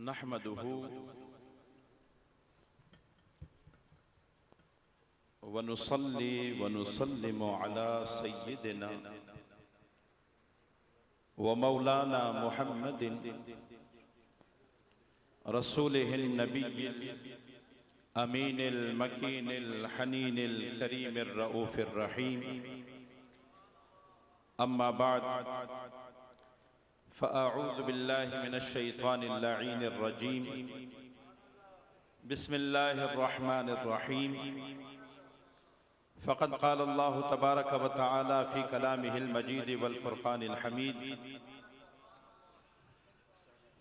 नहमदुहु व नुसल्ली व नुसल्लिमु अला सय्यिदिना व मौलाना मुहम्मदिन रसूलिहिन नबिय्यिल अमीनिल मकीनिल हनीनिल करीमिर रऊफिर रहीम। अम्मा बाद फ़अऊज़ु बिल्लाहि मिनश शैतानिर लईनिर रजीम। बिस्मिल्लाहिर रहमानिर रहीम। फ़क़द क़ाल अल्लाहु तबारक व तआला फ़ी कलामिहिल मजीद वल फ़ुरक़ानिल हमीद।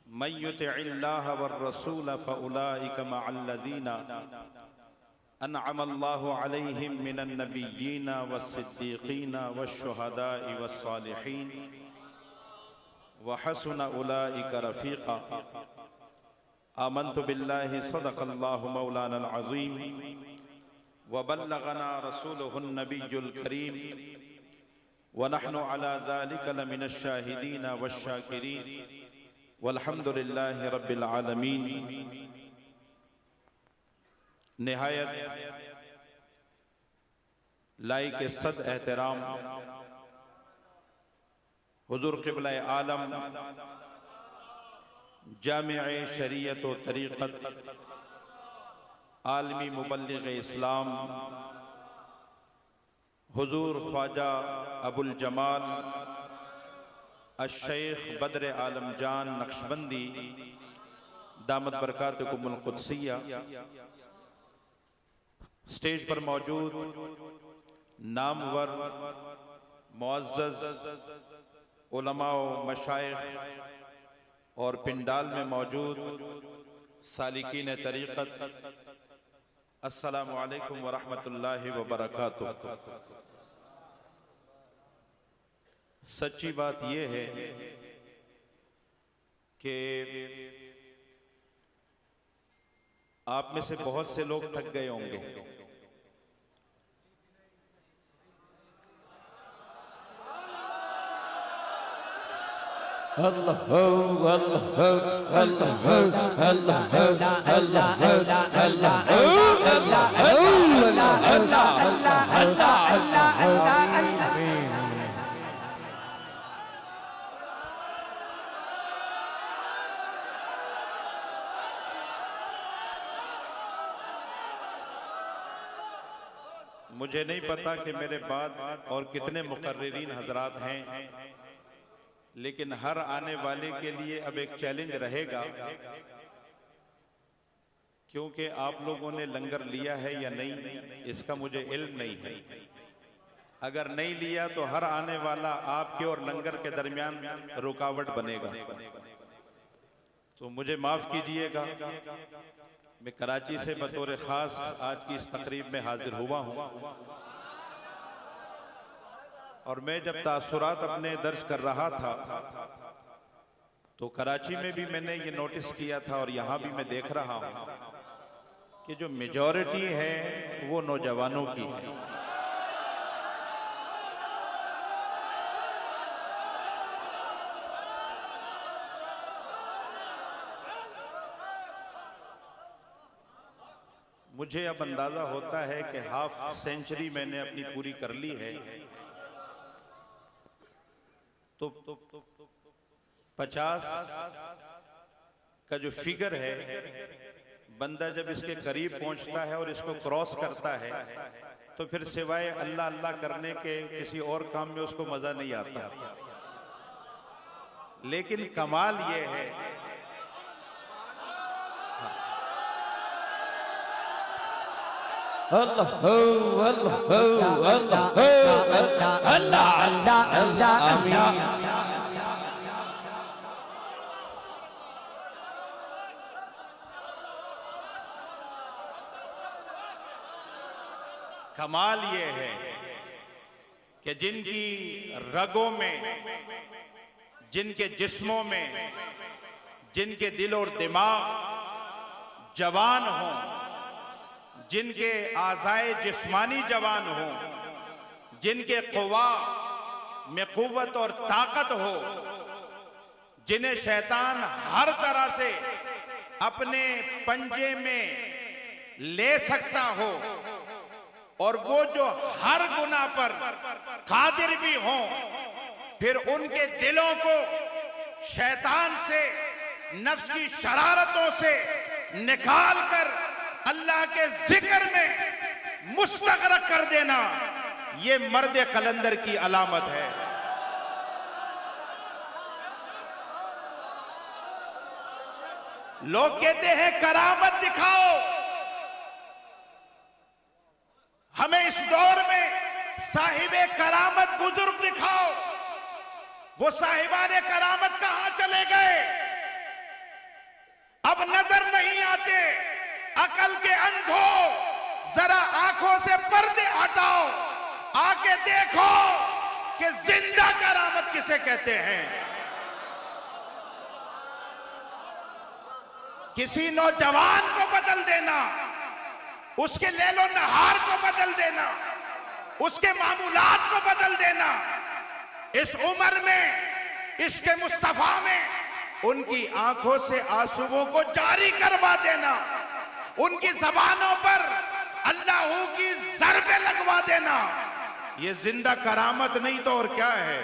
मन युतिइल्लाह वर रसूल फ़उलाइका मअल्लज़ीना अनअमल्लाहु अलैहिम मिनन नबिय्यीना वस्सिद्दीक़ीना वश्शुहदाኢ वस्सालिहीन व हसुन उलाइका रफ़ीक़ा। आमन्तु बिल्लाहि सदक़ल्लाहु मौलानल अज़ीम व बल्लगना रसूलुहुन नबियुल करीम व नहनु अला ज़ालिका लमिनश शाहिदीन वश्शाकिरीन वल्हम्दुलिल्लाहि रब्बिल आलमीन। निहायत लाइक सद एहतराम हुज़ूर क़िबला आलम जामिअ शरीयत व तरीक़त आलमी मुबल्लिग़ इस्लाम हुज़ूर ख्वाजा अबुल जमाल अश-शेख बद्र आलम जान नक्शबंदी दामत बरकातुहुमुल क़ुद्सिया, स्टेज पर मौजूद नामवर मुअज़्ज़ज़ उलमा व मशाइख और पिंडाल में मौजूद सालिकीन तरीक़त, अस्सलामु अलैकुम व रहमतुल्लाहि व बरकातुहू। सच्ची बात यह है कि आप में से बहुत से लोग थक गए होंगे। अल्लाह अल्लाह अल्लाह अल्लाह मुझे नहीं पता कि मेरे बाद और कितने मुकर्रिरीन हजरात हैं, लेकिन हर आने वाले के लिए अब एक चैलेंज रहेगा, क्योंकि आप लोगों ने लंगर लिया है या नहीं इसका मुझे इल्म नहीं है। अगर नहीं लिया तो हर आने वाला आपके और लंगर के दरमियान रुकावट बनेगा। तो मुझे माफ कीजिएगा, मैं कराची से बतौर खास आज की इस तकरीब में हाजिर हुआ हूँ और मैं जब तासुरात अपने दर्ज कर रहा था तो कराची में भी मैंने ये नोटिस किया था और यहाँ भी मैं देख रहा हूँ कि जो मेजॉरिटी है वो नौजवानों की है। मुझे अब अंदाजा होता है कि हाफ सेंचुरी मैंने अपनी पूरी कर ली है, तो 50 का जो फिगर है, बंदा जब इसके करीब पहुंचता है और इसको क्रॉस करता है तो फिर सिवाय अल्लाह अल्लाह करने के किसी और काम में उसको मजा नहीं आता। लेकिन कमाल ये है अल्लाह अल्लाह अल्लाह अल्लाह अल्लाह आमीन। कमाल ये है कि जिनकी रगों में, जिनके जिस्मों में, जिनके दिल और दिमाग जवान हों, जिनके आज़ाए जिस्मानी जवान हो, जिनके क़ुवा में क़ुव्वत और ताकत हो, जिन्हें शैतान हर तरह से अपने पंजे में ले सकता हो, और वो जो हर गुनाह पर कादिर भी हो, फिर उनके दिलों को शैतान से, नफ्स की शरारतों से निकाल कर अल्लाह के जिक्र में मुस्तगरक कर देना, ये मर्द कलंदर की अलामत है। लोग कहते हैं करामत दिखाओ, हमें इस दौर में साहिबे करामत बुजुर्ग दिखाओ। वो साहिबाने करामत कहां चले गए? अब नजर नहीं आते। अकल के अंधो, जरा आंखों से पर्दे हटाओ, आके देखो कि जिंदा करामत किसे कहते हैं। किसी नौजवान को बदल देना, उसके लेलो नहार को बदल देना, उसके मामूलात को बदल देना, इस उम्र में, इश्क मुस्तफा में उनकी आंखों से आंसुओं को जारी करवा देना, उनकी जबानों पर अल्लाह की ज़रबे लगवा देना, ये जिंदा करामत नहीं तो और क्या है?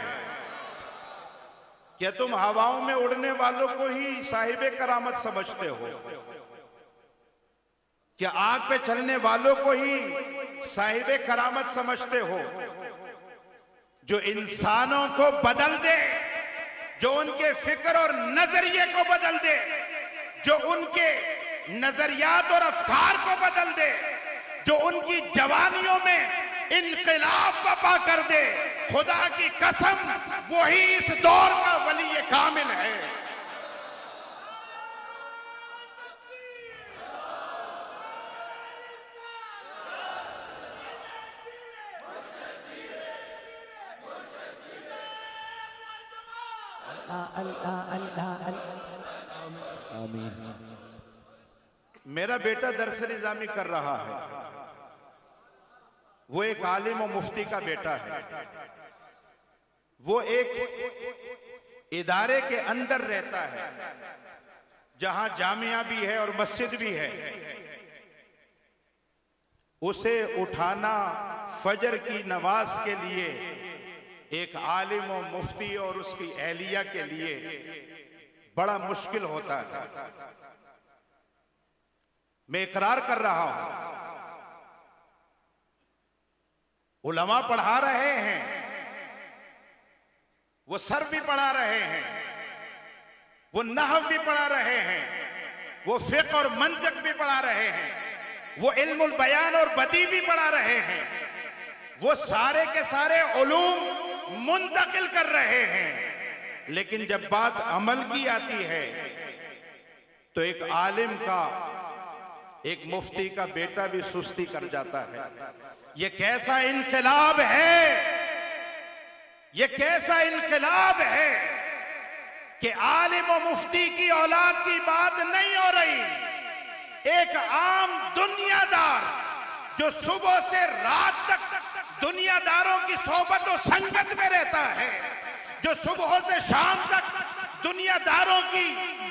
क्या तुम हवाओं में उड़ने वालों को ही साहिबे करामत समझते हो? क्या आग पे चलने वालों को ही साहिबे करामत समझते हो? जो इंसानों को बदल दे, जो उनके फिक्र और नजरिए को बदल दे, जो उनके नजरियात और अफकार को बदल दे, जो उनकी जवानियों में इनकलाब बपा कर दे, खुदा की कसम वही इस दौर का वली कामिल है। आमीन। मेरा बेटा दरस निजामी कर रहा है, वो एक आलिम और मुफ्ती का बेटा है। वो एक इदारे के अंदर रहता है जहां जामिया भी है और मस्जिद भी है। उसे उठाना फजर की नमाज के लिए एक आलिम और मुफ्ती और उसकी अहलिया के लिए बड़ा मुश्किल होता है। मैं इकरार कर रहा हूं, उलमा पढ़ा रहे हैं, वो सर भी पढ़ा रहे हैं, वो नहव भी पढ़ा रहे हैं, वो फिक़्ह और मंतिक़ भी पढ़ा रहे हैं, वो इल्मुल बयान और बदी भी पढ़ा रहे हैं, वो सारे के सारे उलूम मुंतकिल कर रहे हैं। लेकिन जब बात अमल की आती है तो एक आलिम का, एक मुफ्ती का बेटा भी सुस्ती कर जाता है। ये कैसा इनकलाब है, ये कैसा इनकलाब है कि आलिम और मुफ्ती की औलाद की बात नहीं हो रही। एक आम दुनियादार जो सुबह से रात तक दुनियादारों की सोबत और संगत में रहता है, जो सुबह से शाम तक दुनियादारों की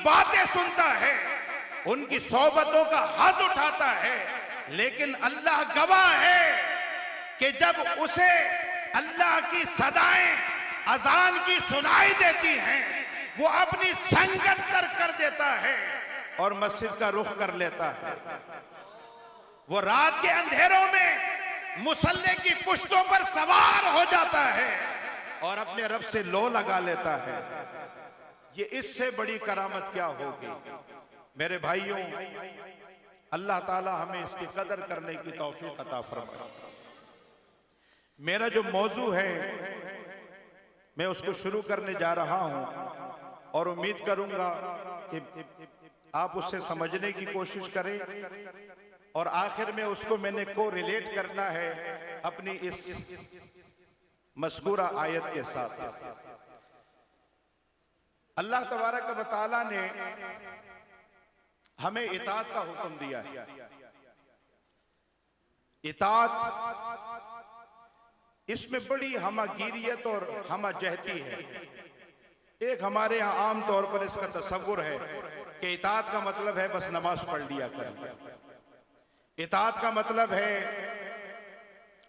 बातें सुनता है, उनकी सोबतों का हद उठाता है, लेकिन अल्लाह गवाह है कि जब उसे अल्लाह की सदाएं अजान की सुनाई देती हैं, वो अपनी संगत कर देता है और मस्जिद का रुख कर लेता है। वो रात के अंधेरों में मुसल्ले की पुश्तों पर सवार हो जाता है और अपने रब से लो लगा लेता है। ये इससे बड़ी करामत क्या होगी? मेरे भाइयों, अल्लाह ताला हमें इसकी कदर करने की तौफीक अता फरमाए। मेरा जो मौजू है मैं उसको शुरू करने जा रहा हूं और उम्मीद करूंगा कि आप उससे समझने की कोशिश करें और आखिर में उसको मैंने को रिलेट करना है अपनी इस मज़कूरा आयत के साथ। अल्लाह तबारक व तआला ने हमें इताअत का हुक्म दिया है। इताअत इसमें बड़ी हमागिरियत और हमाजहती है। एक हमारे यहाँ आम तौर पर इसका तसव्वुर है कि इताअत का मतलब है बस नमाज पढ़ लिया करें, इताअत का मतलब है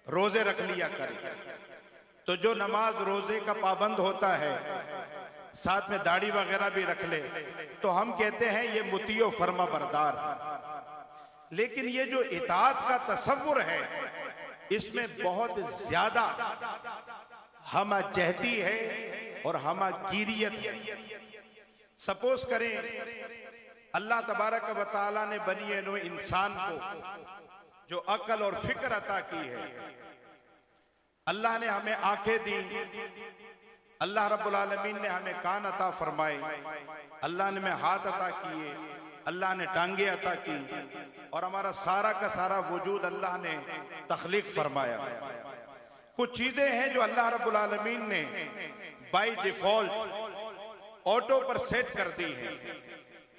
रोजे रख लिया करें। तो जो नमाज रोजे का पाबंद होता है, साथ में दाढ़ी वगैरह भी रख ले, तो हम कहते हैं ये मुतियो फर्मा बरदार है। लेकिन ये जो इताअत का तसव्वुर है, इसमें बहुत ज्यादा हमा जहती है और हमा गिरियत है। सपोज करें अल्लाह तबारक व तआला ने बनी नौ इंसान को जो अक्ल और फिक्र अता की है, अल्लाह ने हमें आंखें दी, अल्लाह रब्बुल आलमीन ने हमें कान अता फरमाए, अल्लाह ने हमें हाथ अता किए, अल्लाह ने टांगे अता की, और हमारा सारा का सारा वजूद अल्लाह ने तख्लीक फरमाया। कुछ चीजें हैं जो अल्लाह रब्बुल आलमीन ने बाय डिफॉल्ट ऑटो पर सेट कर दी है।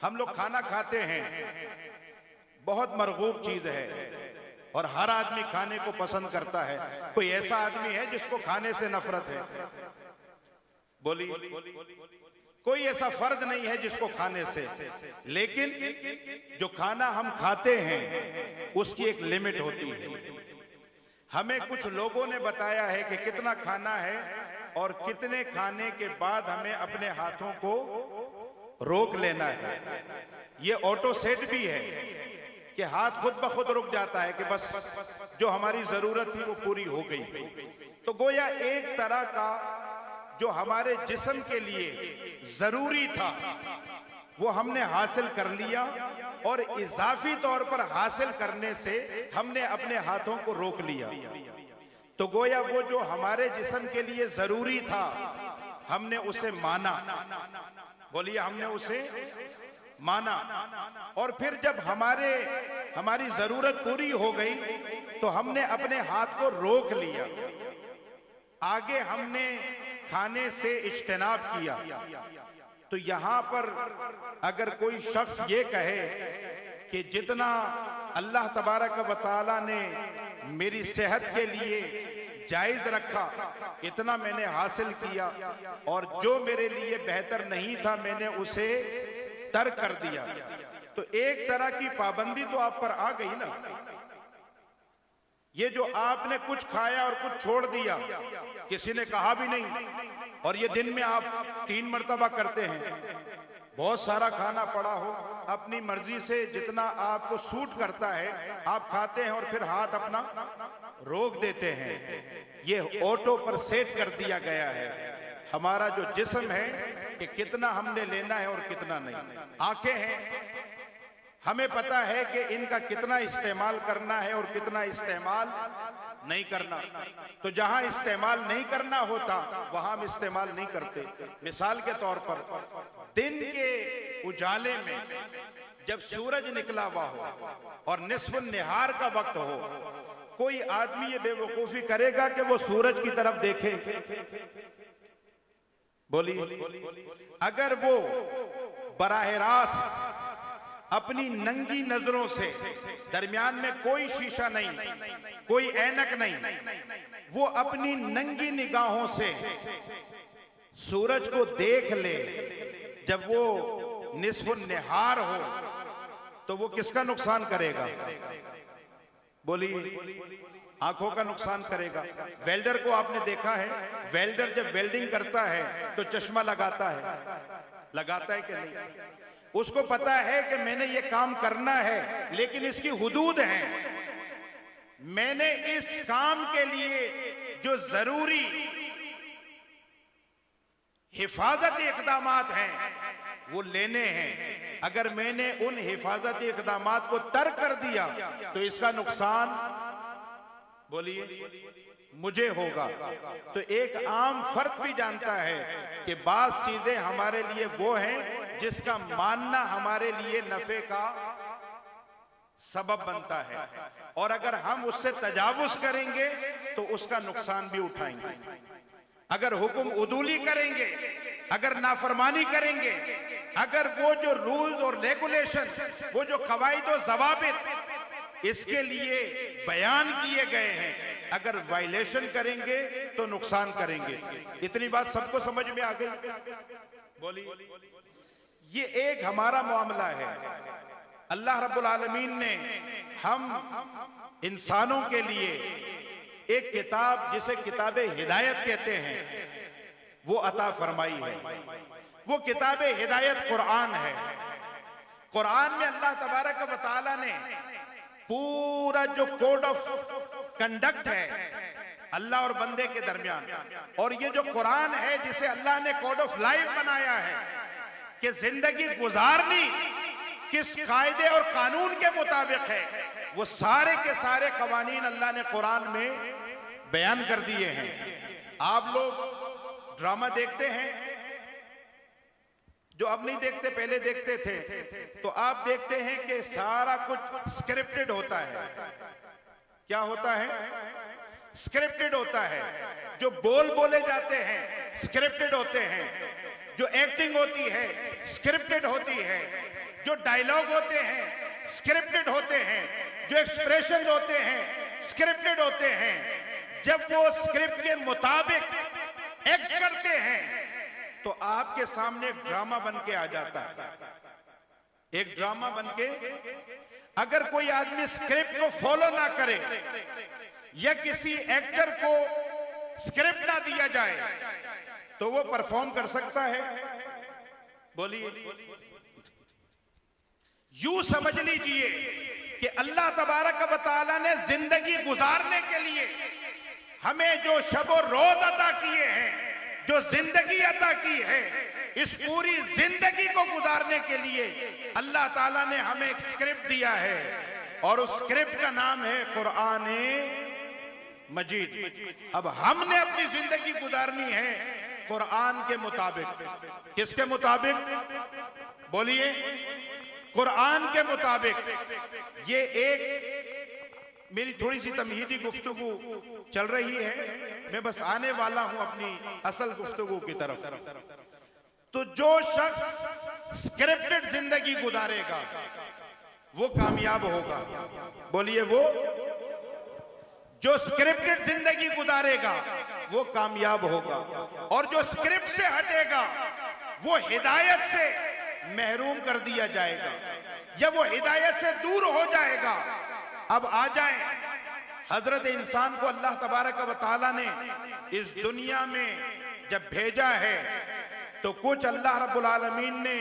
हम लोग खाना खाते हैं, बहुत मरगूब चीज है और हर आदमी खाने को पसंद करता है। कोई ऐसा आदमी है जिसको खाने से नफरत है? बोलिए। कोई ऐसा फर्द नहीं है जिसको खाने से, लेकिन जो खाना हम खाते हैं उसकी एक लिमिट होती है। हमें कुछ लोगों ने बताया है कि कितना खाना है और कितने खाने के बाद हमें अपने हाथों को रोक लेना है। ये ऑटो सेट भी है कि हाथ खुद ब खुद रुक जाता है कि बस जो हमारी जरूरत थी वो पूरी हो गई। तो गोया एक तरह का जो हमारे जिस्म के लिए जरूरी था वो हमने हासिल कर लिया, और इजाफी तौर पर हासिल करने से हमने अपने हाथों को रोक लिया। तो गोया वो जो हमारे जिस्म के लिए जरूरी था हमने उसे माना। बोलिए, हमने उसे माना, और फिर जब हमारी जरूरत पूरी हो गई तो हमने अपने हाथ को रोक लिया। आगे हमने खाने से इज्तिनाब किया। तो यहां पर अगर कोई शख्स ये कहे कि जितना अल्लाह तबारक व तआला ने मेरी सेहत के लिए जायज रखा इतना मैंने हासिल किया, और जो मेरे लिए बेहतर नहीं था मैंने उसे तर्क कर दिया, तो एक तरह की पाबंदी तो आप पर आ गई ना। ये जो आपने कुछ खाया और कुछ छोड़ दिया, किसी ने कहा भी नहीं, और ये दिन में आप 3 मर्तबा करते हैं, बहुत सारा खाना पड़ा हो, अपनी मर्जी से जितना आपको सूट करता है आप खाते हैं और फिर हाथ अपना रोक देते हैं। ये ऑटो पर सेट कर दिया गया है हमारा जो जिस्म है कि कितना हमने लेना है और कितना नहीं। आंखें हैं, हमें पता है कि इनका कितना इस्तेमाल करना है और कितना इस्तेमाल नहीं करना। तो जहां इस्तेमाल नहीं करना होता वहां हम इस्तेमाल नहीं करते। मिसाल के तौर पर दिन के उजाले में जब सूरज निकला हुआ हो और निस्फ निहार का वक्त हो, कोई आदमी ये बेवकूफी करेगा कि वो सूरज की तरफ देखे? बोलिए। अगर वो बराह रास्त अपनी नंगी नजरों से, दरमियान में कोई शीशा नहीं, कोई ऐनक नहीं, वो अपनी नंगी निगाहों से सूरज को देख ले जब वो निस्फ निहार हो, तो वो किसका नुकसान करेगा? बोलिए, आंखों का नुकसान करेगा। वेल्डर को आपने देखा है, वेल्डर जब वेल्डिंग करता है तो चश्मा लगाता है कि नहीं? उसको पता है कि मैंने ये काम करना है, लेकिन इसकी हुदूद है। मैंने इस काम के लिए जो जरूरी हिफाजती इक़दामात हैं वो लेने हैं। अगर मैंने उन हिफाजती इक़दामात को तर्क कर दिया तो इसका नुकसान, बोलिए, मुझे होगा। तो एक आम फर्द भी जानता है कि बाज़ चीजें हमारे लिए वो हैं जिसका मानना हमारे लिए नफे का सबब बनता है, और अगर हम उससे तजावुज करेंगे तो उसका नुकसान भी उठाएंगे। अगर हुक्म उदूली करेंगे, अगर नाफरमानी करेंगे, अगर वो जो रूल्स और रेगुलेशन, वो जो कवायद और ज़वाबित इसके लिए बयान किए गए हैं, अगर वायलेशन करेंगे तो नुकसान करेंगे। इतनी बात सबको समझ में आ गई? बोलिए। ये एक हमारा मामला है। अल्लाह रब्बुल आलमीन ने हम इंसानों के लिए एक किताब जिसे किताबे हिदायत कहते हैं वो अता फरमाई है। वो किताबे हिदायत कुरान है। कुरान में अल्लाह तबारक व तआला ने पूरा जो कोड ऑफ कंडक्ट है अल्लाह और बंदे के दरमियान, और ये जो कुरान है जिसे अल्लाह ने कोड ऑफ लाइफ बनाया है कि जिंदगी गुजारनी किस कायदे और कानून के मुताबिक है, वो सारे के सारे कवानीन अल्लाह ने कुरान में बयान कर दिए हैं। आप लोग ड्रामा देखते हैं, जो अब नहीं देखते पहले देखते थे, तो आप देखते हैं कि सारा कुछ स्क्रिप्टेड होता है। क्या होता है? स्क्रिप्टेड होता है। जो बोल बोले जाते हैं स्क्रिप्टेड होते हैं, जो एक्टिंग होती है स्क्रिप्टेड होती है, जो डायलॉग होते हैं स्क्रिप्टेड होते हैं, जो एक्सप्रेशन होते हैं स्क्रिप्टेड होते हैं। जब वो स्क्रिप्ट के मुताबिक एक्ट करते हैं तो आपके सामने एक ड्रामा बन के आ जाता है। एक ड्रामा बन के, अगर कोई आदमी स्क्रिप्ट को फॉलो ना करे या किसी एक्टर को स्क्रिप्ट ना दिया जाए तो वो परफॉर्म कर सकता है? बोलिए। यूं समझ लीजिए कि अल्लाह तबारक व तआला ने जिंदगी गुजारने के लिए हमें जो शब और रोज अता किए हैं, जो जिंदगी अता की है, इस पूरी जिंदगी को गुजारने के लिए अल्लाह ताला ने हमें एक स्क्रिप्ट दिया है, और उस स्क्रिप्ट का नाम है कुरान मजीद। अब हमने अपनी जिंदगी गुजारनी है कुरान के मुताबिक। किसके मुताबिक? बोलिए। कुरान के मुताबिक। ये एक मेरी थोड़ी सी तमहीदी गुफ्तगू चल रही है, मैं बस आने वाला हूं अपनी असल गुफ्तगू की तरफ। तो जो शख्स स्क्रिप्टेड जिंदगी गुजारेगा वो कामयाब होगा। बोलिए। वो जो स्क्रिप्टेड जिंदगी गुजारेगा वो कामयाब होगा, और जो स्क्रिप्ट से हटेगा वो हिदायत से महरूम कर दिया जाएगा या वो हिदायत से दूर हो जाएगा। अब आ जाए, हजरत इंसान को अल्लाह तबारक व तआला ने इस दुनिया में जब भेजा है तो कुछ अल्लाह रब्बुल आलमीन ने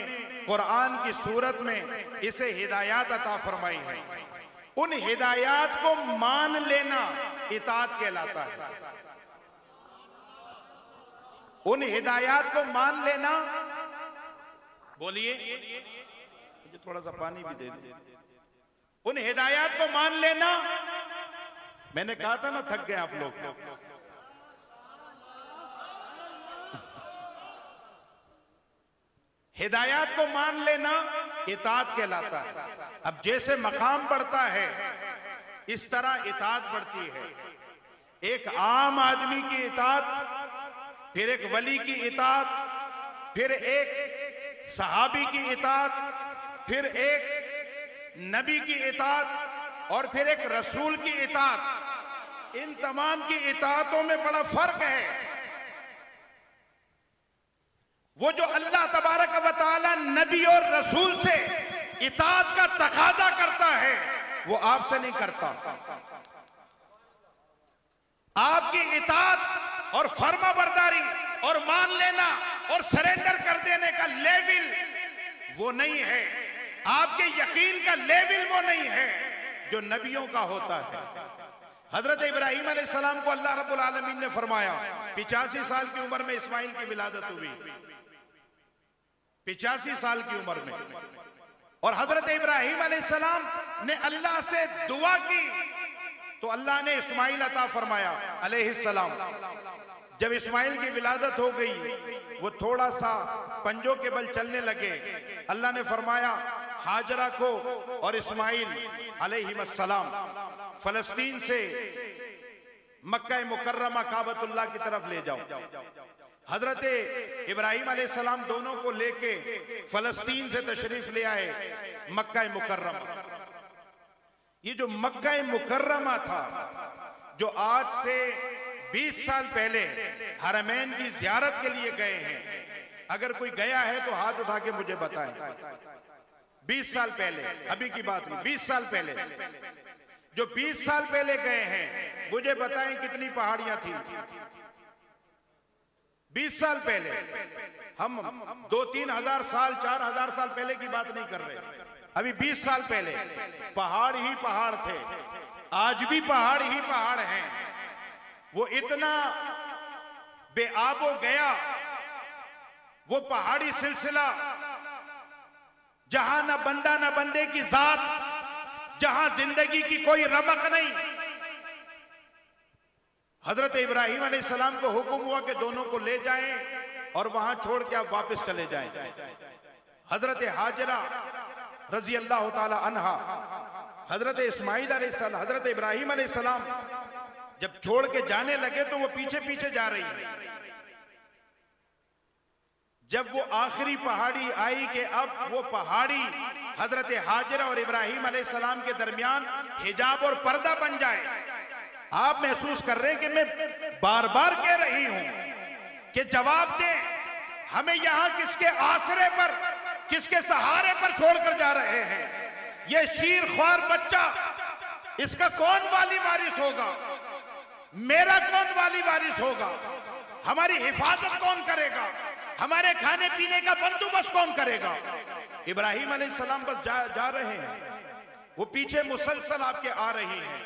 कुरान की सूरत में इसे हिदायत अता फरमाई है। उन हिदायत को मान लेना इताअत कहलाता है। उन हिदायत को मान लेना। बोलिए। मुझे थोड़ा सा पानी भी दे दे। उन हिदायत को मान लेना, मैंने कहा था ना थक गए आप लोग। हिदायत को मान लेना इताअत कहलाता है। अब जैसे मकाम बढ़ता है इस तरह इताअत बढ़ती है। एक आम आदमी की इताअत, फिर एक वली की इताअत, फिर एक सहाबी की इताअत, फिर एक नबी की इताअत, और फिर एक रसूल की इताअत। इन तमाम की इताअतों में बड़ा फर्क है। वो जो अल्लाह तबारक व तआला नबी और रसूल से इताअत का तकादा करता है वो आपसे नहीं करता। आपकी इताअत और फर्मा बरदारी और मान लेना और सरेंडर कर देने का लेवल वो नहीं है। आपके यकीन का लेवल वो नहीं है जो नबियों का होता है। हजरत इब्राहीम अलैहिस्सलाम को अल्लाह रब्बुल आलमीन ने फरमाया, 85 साल की उम्र में इस्माइल की विलादत हुई। 85 साल की उम्र में। और हजरत इब्राहीम अलैहिस्सलाम ने अल्लाह से दुआ की तो अल्लाह ने इस्माइल अता फरमाया अलैहिस्सलाम। जब इस्माइल की विलादत हो गई, वो थोड़ा सा पंजों के बल चलने लगे, अल्लाह ने फरमाया हाजरा को और इस्माइल अलैहिस्सलाम फलस्तीन से मक्का मुकर्रमा काबतुल्लाह की तरफ ले जाओ। हजरत इब्राहीम अलैहिस्सलाम दोनों को लेके फलस्तीन से तशरीफ ले आए मक्का मुकर्रमा। ये जो मक्का मुकर्रमा था, जो आज से 20 साल पहले हरमैन की ज़ियारत के लिए गए हैं, अगर कोई गया है तो हाथ उठा के मुझे बताएं। 20 साल पहले, अभी की बात नहीं, 20 साल पहले, जो 20 साल पहले गए हैं मुझे बताएं कितनी पहाड़ियां थी। 20 साल पहले, हम 2-3 हजार साल 4 हजार साल पहले की बात नहीं कर रहे, अभी 20 साल पहले पहाड़ ही पहाड़ थे। आज भी पहाड़ ही पहाड़ हैं। वो इतना बेआबो गया, वो पहाड़ी सिलसिला जहां न बंदा न बंदे की जात, जहां जिंदगी की कोई रमक नहीं। हजरत इब्राहिम अलैहिस्सलाम को हुक्म हुआ कि दोनों को ले जाएं और वहां छोड़ के आप वापस चले जाएं। हजरत हाजरा रजी अल्लाह ताला अन्हा, हजरत इस्माइल अलैहिस्सलाम, हजरत इब्राहिम अलैहिस्सलाम जब छोड़ के जाने लगे तो वो पीछे पीछे जा रही है। जब वो आखिरी पहाड़ी आई कि अब वो पहाड़ी हजरत हाजरा और इब्राहिम अलैहिस्सलाम के दरमियान हिजाब और पर्दा बन जाए, आप महसूस कर रहे हैं कि मैं बार बार कह रही हूं कि जवाब दें, हमें यहां किसके आसरे पर, किसके सहारे पर छोड़कर जा रहे हैं? ये शीर ख्वार बच्चा, इसका कौन वाली वारिस होगा? मेरा कौन वाली वारिस होगा? हमारी हिफाजत कौन करेगा? हमारे खाने पीने का बंदोबस्त कौन करेगा? इब्राहिम अलैहिस्सलाम बस जा रहे हैं, वो पीछे मुसलसल आपके आ रही हैं।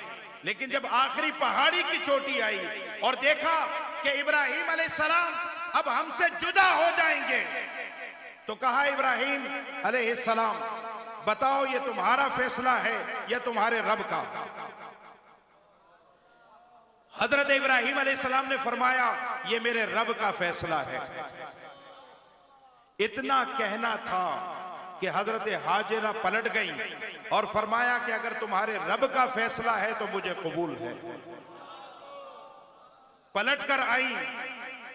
लेकिन जब आखिरी पहाड़ी की चोटी आई और देखा कि इब्राहिम अलैहिस्सलाम अब हमसे जुदा हो जाएंगे, तो कहा इब्राहिम अलैहिस्सलाम, बताओ ये तुम्हारा फैसला है या तुम्हारे रब का? हजरत इब्राहिम अलैहिस्सलाम ने फरमाया, ये मेरे रब का फैसला है। इतना कहना था कि हजरत हाजरा पलट गई और फरमाया कि अगर तुम्हारे रब का फैसला है तो मुझे कबूल है। पलट कर आई।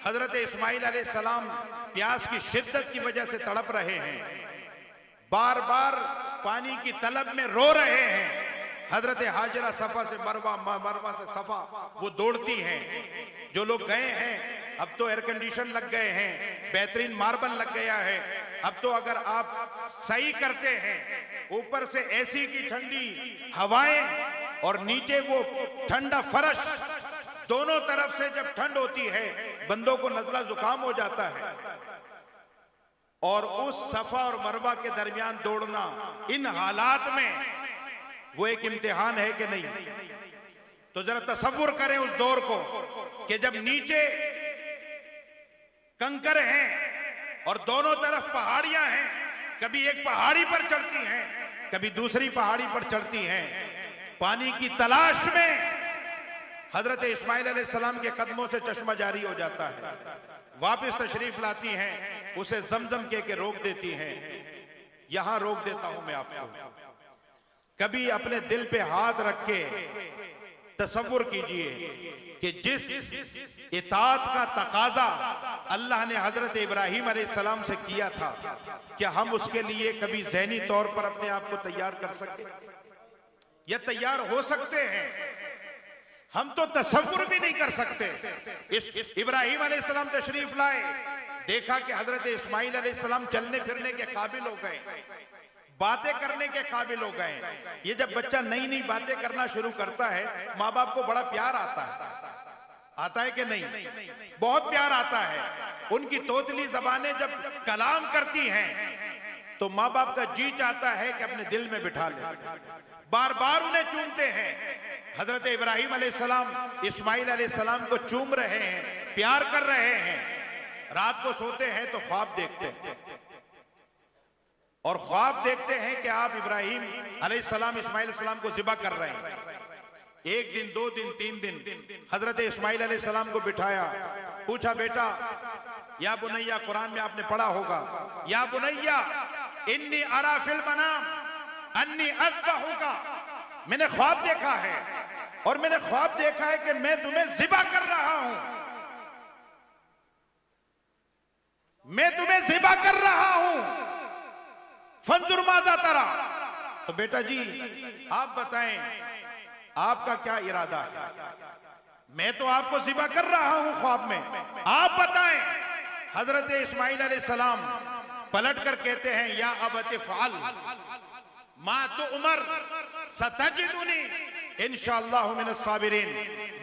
हजरत इस्माइल अलैहिस्सलाम प्यास की शिद्दत की वजह से तड़प रहे हैं, बार बार पानी की तलब में रो रहे हैं। हजरत हाजरा सफा से मरवा, मरवा से सफा वो दौड़ती हैं। जो लोग गए हैं, अब तो एयर कंडीशन लग गए हैं, बेहतरीन मार्बल लग गया है। अब तो अगर आप सही करते हैं, ऊपर से एसी की ठंडी हवाएं और नीचे वो ठंडा फर्श, दोनों तरफ से जब ठंड होती है बंदों को नजला जुकाम हो जाता है। और उस सफा और मरवा के दरमियान दौड़ना इन हालात में वो एक इम्तिहान है कि नहीं? तो जरा तसव्वुर करें उस दौर को कि जब नीचे कंकर हैं और दोनों तरफ पहाड़ियां हैं, कभी एक पहाड़ी पर चढ़ती हैं, कभी दूसरी पहाड़ी पर चढ़ती हैं, पानी की तलाश में हजरत इस्माइल अलैहिस्सलाम के कदमों से चश्मा जारी हो जाता है। वापस तशरीफ लाती हैं, उसे जमजम कह के रोक देती हैं। यहां रोक देता हूं मैं आपको। कभी अपने दिल पे हाथ रख के तसव्वुर कीजिए कि जिस इताअत का तकाजा अल्लाह ने हजरत इब्राहिम अलैहिस्सलाम से किया था, क्या हम उसके लिए कभी ज़हनी तौर पर अपने आप को तैयार कर सकते या तैयार हो सकते हैं? हम तो तसव्वुर भी नहीं कर सकते। इस इब्राहिम अलैहिस्सलाम तशरीफ लाए, देखा कि हजरत इस्माइल अलैहिस्सलाम चलने फिरने के काबिल हो गए, बातें करने के काबिल हो गए। ये जब बच्चा नई नई बातें करना शुरू करता है, माँ बाप को बड़ा प्यार आता है कि नहीं? बहुत प्यार आता है। उनकी तोतली जबानें जब कलाम करती हैं तो माँ बाप का जी चाहता है कि अपने दिल में बिठा ले, बार बार उन्हें चूमते हैं। हजरत इब्राहिम अलैहिस्सलाम इस्माइल अलैहिस्सलाम को चूम रहे हैं, प्यार कर रहे हैं। रात को सोते हैं तो ख्वाब देखते हैं, और ख्वाब देखते हैं कि आप इब्राहिम अलैहिस्सलाम इस्माइल अलैहिस्सलाम को ज़िबा कर रहे हैं। एक दिन, 2 दिन, 3 दिन हजरत इस्माइल अलैहिस्सलाम को बिठाया, पूछा, बेटा या बुनैया, कुरान में आपने पढ़ा होगा, या बुनैया इन्नी अरा फिल मनाम अन्नी अज़बहुका, मैंने ख्वाब देखा है और मैंने ख्वाब देखा है कि मैं तुम्हें ज़िबा कर रहा हूं, मैं तुम्हें ज़िबा कर रहा हूं, फंजुर माज़ा तरा। तो बेटा जी आप बताएं आपका क्या इरादा है? मैं तो आपको ज़िबा कर रहा हूं ख्वाब में, आप बताएं हजरत इस्माइल अलैहिस्सलाम पलट कर कहते हैं या अबत फ़अल मा तो उमर सतजिदुनी इंशाअल्लाहु मिनस साबिरीन।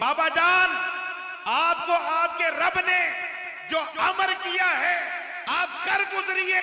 बाबा जान, आपको आपके रब ने जो अमर किया है आप कर गुजरिए,